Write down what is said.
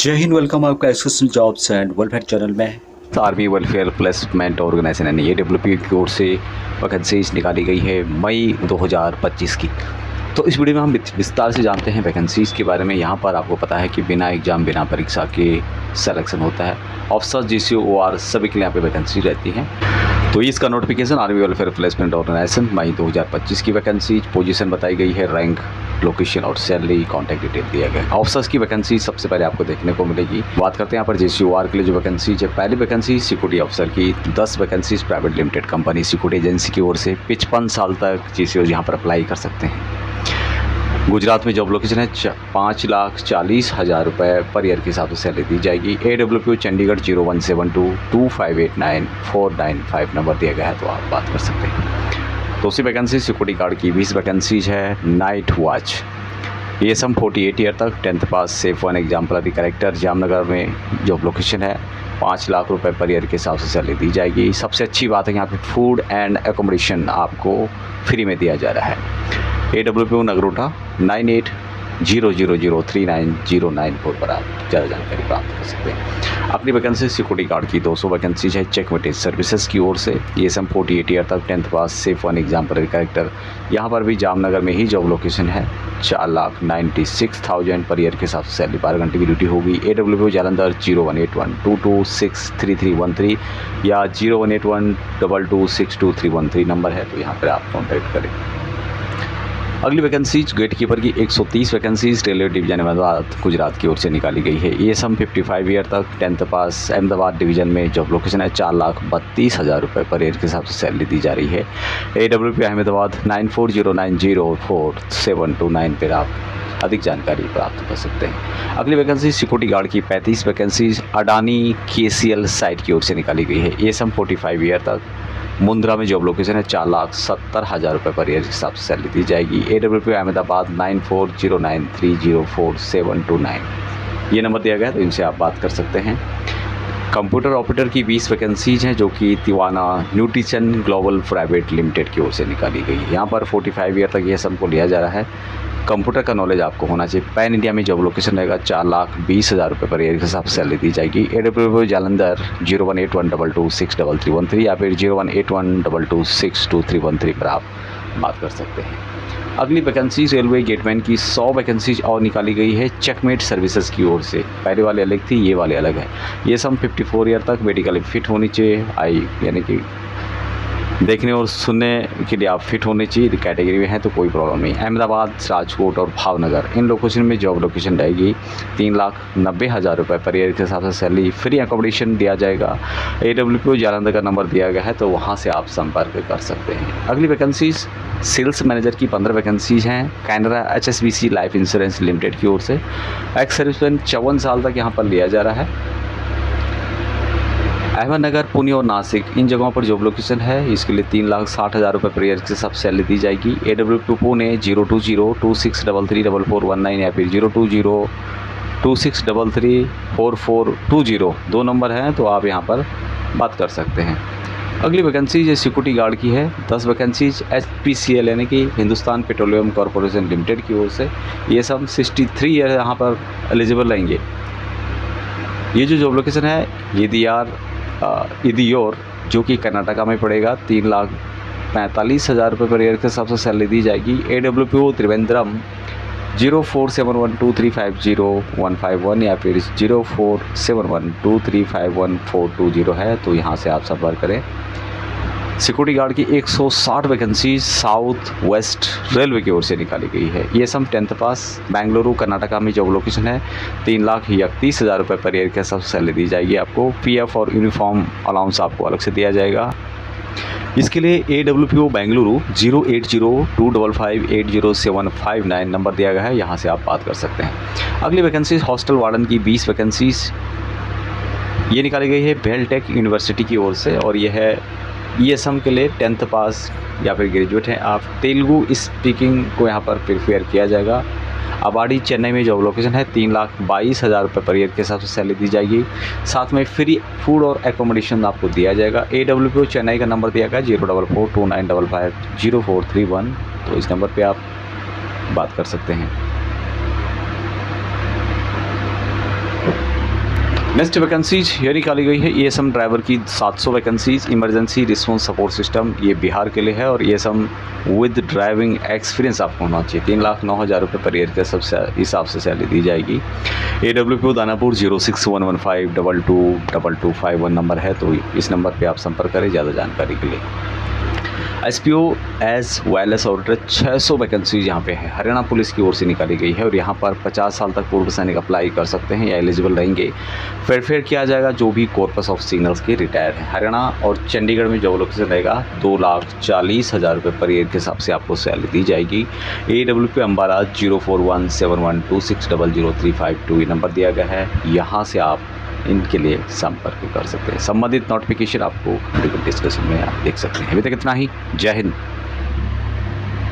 जय हिंद। वेलकम आपका association jobs and welfare channel में। आर्मी वेलफेयर प्लेसमेंट ऑर्गेनाइजेशन यानी AWP की ओर से वैकेंसीज निकाली गई है मई 2025 की। तो इस वीडियो में हम विस्तार से जानते हैं वैकेंसीज़ के बारे में। यहाँ पर आपको पता है कि बिना एग्ज़ाम बिना परीक्षा के सिलेक्शन होता है। ऑफिसर GCO OR सभी के लिए यहाँ पे वैकेंसी रहती है। तो इसका notification army welfare placement organisation मई 2025 की वैकेंसी, पोजीशन बताई गई है, रैंक, लोकेशन और सैलरी, कॉन्टैक्ट डिटेल दिया गया है। ऑफिसर्स की वैकेंसी सबसे पहले आपको देखने को मिलेगी। बात करते हैं यहाँ पर GCO OR के लिए जो वैकेंसी है। पहली वैकेंसी सिक्योरिटी अफसर की 10 vacancies private limited company security agency की ओर से 55 साल तक GCO यहाँ पर अप्लाई कर सकते हैं। गुजरात में जॉब लोकेशन है 5,40,000 रुपये पर ईयर के हिसाब से सैलरी दी जाएगी। AWP चंडीगढ़ 017225894995 नंबर दिया गया है, तो आप बात कर सकते हैं। दूसरी वैकेंसी सिक्योरिटी गार्ड की 20 वैकेंसीज है। नाइट वॉच ASM 48 ईयर तक, 10th पास, shape one exemplary character, Jamnagar में जॉब लोकेशन है। 5 लाख रुपए पर ईयर के हिसाब से सैलरी दी जाएगी। सबसे अच्छी बात है यहाँ पे फूड एंड एकोमोडेशन आपको फ्री में दिया जा रहा है। AWP नगरोटा 9800039094 पर आप ज़्यादा जानकारी प्राप्त कर सकते हैं। अगली वैकेंसी सिक्योरिटी गार्ड की 200 वैकेंसीज है चेकमेटेज सर्विसेज की ओर से। ASM 48 ईयर तक, 10th पास, सेफ वन एग्जाम्पलरी कैरेक्टर, यहाँ पर भी जामनगर में ही जॉब लोकेशन है। 4,96,000 पर ईयर के हिसाब से सैलरी, 12 घंटे की ड्यूटी होगी। AWP जालंधर 018122263313 या 018122622313 नंबर है, तो यहाँ पर आप कॉन्टैक्ट करें। अगली वैकेंसीज गेट कीपर की 130 vacancies railway division Ahmedabad Gujarat की ओर से निकाली गई है। ASM 55 ईयर तक, 10th पास, अहमदाबाद डिवीजन में जॉब लोकेशन है। 4,32,000 रुपये पर ईयर के हिसाब से सैलरी दी जा रही है। AWP अहमदाबाद 9409047229 पर आप अधिक जानकारी प्राप्त कर सकते हैं। अगली वैकेंसी सिक्योरिटी गार्ड की 35 वैकेंसीज अडानी KCL साइट की ओर से निकाली गई है। ASM 45 ईयर तक, मुंद्रा में जॉब लोकेशन है। 4,70,000 रुपये पर ईयर के हिसाब से सैलरी दी जाएगी। AWP अहमदाबाद 9409304729 ये नंबर दिया गया है, तो इनसे आप बात कर सकते हैं। कंप्यूटर ऑपरेटर की 20 वैकेंसीज हैं जो कि तिवाना न्यूट्रिशन ग्लोबल प्राइवेट लिमिटेड की ओर से निकाली गई है। यहाँ पर 45 ईयर तक ये सबको लिया जा रहा है। कंप्यूटर का नॉलेज आपको होना चाहिए। पैन इंडिया में जॉब लोकेशन रहेगा। 4,20,000 रुपये पर ईयर के हिसाब से सैलरी दी जाएगी। AWP जालंधर 018122631313 या फिर 018122622313 पर आप बात कर सकते हैं। अगली वैकेंसी रेलवे गेटमैन की 100 वैकेंसीज और निकाली गई है चेकमेट सर्विसेज की ओर से। पहले वाले अलग थी, ये वाले अलग है। ये सब 54 ईयर तक मेडिकली फिट होनी चाहिए, यानी कि देखने और सुनने के लिए आप फिट होने चाहिए कैटेगरी में है, तो कोई प्रॉब्लम नहीं। अहमदाबाद, राजकोट और भावनगर इन लोकेशन में जॉब लोकेशन रहेगी। 3,90,000 रुपये पर ईयर के हिसाब से सैलरी, फ्री अकोमोडेशन दिया जाएगा। AWP जालंधर का नंबर दिया गया है, तो वहाँ से आप संपर्क कर सकते हैं। अगली वैकेंसीज सेल्स मैनेजर की 15 वैकेंसीज हैं Canara HSBC life insurance limited की ओर से। एक्स सर्विसमैन 54 साल तक यहाँ पर लिया जा रहा है। अहमदनगर, पुणे और नासिक इन जगहों पर जॉब लोकेशन है। इसके लिए 3,60,000 रुपये पर ईयर के हिसाब से सैलरी दी जाएगी। AWP पुणे 02026334419 या फिर 02026334420 दो नंबर हैं, तो आप यहाँ पर बात कर सकते हैं। अगली वैकेंसी ये सिक्योरिटी गार्ड की है। 10 वैकेंसीज HPCL यानी कि हिंदुस्तान पेट्रोलियम कॉरपोरेशन लिमिटेड की ओर से। ये सब 63 ईयर यहाँ पर एलिजिबल रहेंगे। ये जो जॉब लोकेशन है इदियोर जो कि कर्नाटका में पड़ेगा। 3,45,000 रुपये पर ईयर के हिसाब से सैलरी दी जाएगी। AWP त्रिवेंद्रम 047123505151 या फिर 047123514420 है, तो यहाँ से आप संपर्क करें। सिक्योरिटी गार्ड की 160 वैकेंसीज साउथ वेस्ट रेलवे की ओर से निकाली गई है। ये सब 10th पास, बेंगलुरु कर्नाटका में जॉब लोकेशन है। 3,31,000 रुपये पर ईयर के हिसाब से सैलरी दी जाएगी आपको। PF और यूनिफॉर्म अलाउंस आपको अलग से दिया जाएगा। इसके लिए AWP बेंगलुरु 08025580759 नंबर दिया गया है, यहाँ से आप बात कर सकते हैं। अगली वैकेंसीज हॉस्टल वार्डन की 20 वैकेंसीज ये निकाली गई है बेलटेक यूनिवर्सिटी की ओर से, और ये है ESM के लिए 10th पास या फिर ग्रेजुएट हैं आप। तेलुगु स्पीकिंग को यहाँ पर प्रिफेयर किया जाएगा। अबाड़ी चेन्नई में जॉब लोकेशन है। 3,22,000 रुपये पर ईयर के हिसाब से सैलरी दी जाएगी। साथ में फ्री फूड और एकोमोडेशन आपको दिया जाएगा। AWP चेन्नई का नंबर दिया गया 04429550431, तो इस नंबर पे आप बात कर सकते हैं। नेक्स्ट वैकेंसीज ये निकाली गई है ESM ड्राइवर की 700 vacancies, emergency response support system, ये बिहार के लिए है और ESM विद ड्राइविंग एक्सपीरियंस आपको होना चाहिए। 3,09,000 रुपये पर ईयर के सबसे हिसाब से सैलरी दी जाएगी। AWPO दानापुर 0611522251 नंबर है, तो इस नंबर पे आप संपर्क करें ज़्यादा जानकारी के लिए। SPO as wireless auditor 600 vacancies यहाँ पे है, हरियाणा पुलिस की ओर से निकाली गई है और यहाँ पर 50 साल तक पूर्व सैनिक अप्लाई कर सकते हैं या एलिजिबल रहेंगे। फेरफेर किया जाएगा जो भी कॉर्पस ऑफ सिग्नल्स के रिटायर हैं। हरियाणा और चंडीगढ़ में जो लोकेशन रहेगा 2,40,000 रुपये पर ईयर के हिसाब से आपको सैलरी दी जाएगी। AWP अम्बाला 041712600352 ये नंबर दिया गया है, यहाँ से आप इनके लिए संपर्क कर सकते हैं। संबंधित नोटिफिकेशन आपको वीडियो डिस्क्रिप्शन में आप देख सकते हैं। अभी तक इतना ही। जय हिंद।